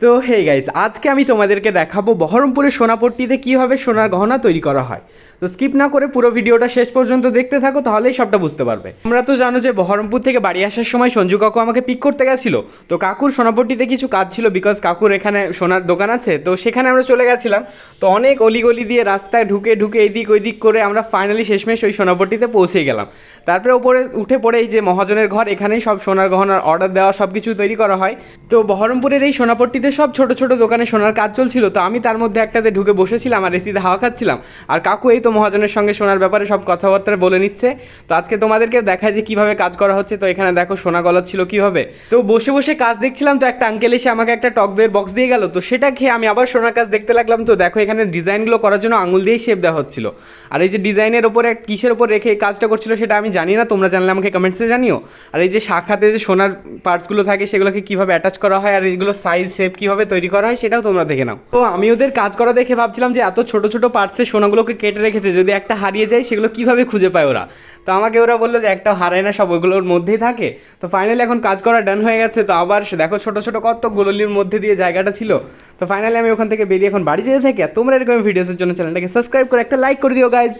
তো hey guys, আজকে আমি তোমাদেরকে দেখাবো বহরমপুরের সোনাপট্টিতে কীভাবে সোনার গহনা তৈরি করা হয়। তো স্কিপ না করে পুরো ভিডিওটা শেষ পর্যন্ত দেখতে থাকো, তাহলেই সবটা বুঝতে পারবে। তোমরা তো জানো যে বহরমপুর থেকে বাড়ি আসার সময় সঞ্জু কাকু আমাকে পিক করতে গেছিলো। তো কাকুর সোনাপট্টিতে কিছু কাজ ছিল, বিকজ কাকুর এখানে সোনার দোকান আছে, তো সেখানে আমরা চলে গেছিলাম। তো অনেক অলিগলি দিয়ে রাস্তায় ঢুকে ঢুকে এইদিক ওইদিক করে আমরা ফাইনালি শেষমেশ ওই সোনাপট্টিতে পৌঁছে গেলাম। তারপরে ওপরে উঠে পড়ে এই যে মহাজনের ঘর, এখানেই সব সোনার গহনার অর্ডার দেওয়া সব কিছু তৈরি করা হয়। তো বহরমপুরের এই সোনাপট্টিতে সব ছোট ছোট দোকানে সোনার কাজ চলছিল। তো আমি তার মধ্যে একটাতে ঢুকে বসেছিলাম আর এসিতে হাওয়া খাচ্ছিলাম। আর কাকু এই তো মহাজনের সঙ্গে সোনার ব্যাপারে সব কথাবার্তা বলে নিচ্ছে। তো আজকে তোমাদেরকে দেখায় যে কীভাবে কাজ করা হচ্ছে। তো এখানে দেখো সোনা গলা ছিল কীভাবে। তো বসে বসে কাজ দেখছিলাম, তো একটা আঙ্কেল এসে আমাকে একটা টক দইয়ের বক্স দিয়ে গেল। তো সেটা খেয়ে আমি আবার সোনার কাজ দেখতে লাগলাম। তো দেখো এখানে ডিজাইনগুলো করার জন্য আঙুল দিয়েই শেপ দেওয়া হচ্ছিল। আর এই যে ডিজাইনের ওপরে কিসের ওপর রেখে এই কাজটা করছিল সেটা আমি জানি না, তোমরা জানলে আমাকে কমেন্টসে জানিও। আর এই যে শাখাতে যে সোনার পার্টসগুলো থাকে সেগুলোকে কীভাবে অ্যাটাচ করা হয় আর এইগুলো সাইজ শেপ কীভাবে তৈরি করা হয় সেটাও তোমরা দেখে নাও। তো আমি ওদের কাজ করা দেখে ভাবছিলাম যে এত ছোট ছোট পার্টসে সোনাগুলোকে কেটে রেখেছে, যদি একটা হারিয়ে যায় সেগুলো কীভাবে খুঁজে পায় ওরা। তো আমাকে ওরা বললো যে একটা হারায় না, সব ওইগুলোর মধ্যেই থাকে। তো ফাইনালি এখন কাজ করা ডান হয়ে গেছে। তো আবার দেখো ছোট ছোট কত গোললির মধ্যে দিয়ে জায়গাটা ছিল। তো ফাইনালি আমি ওখান থেকে বেরিয়ে এখন বাড়ি যেতে থাকি। আর তোমরা এরকম ভিডিওসের জন্য চ্যানেলটাকে সাবস্ক্রাইব করে একটা লাইক করে দিও গাইজ।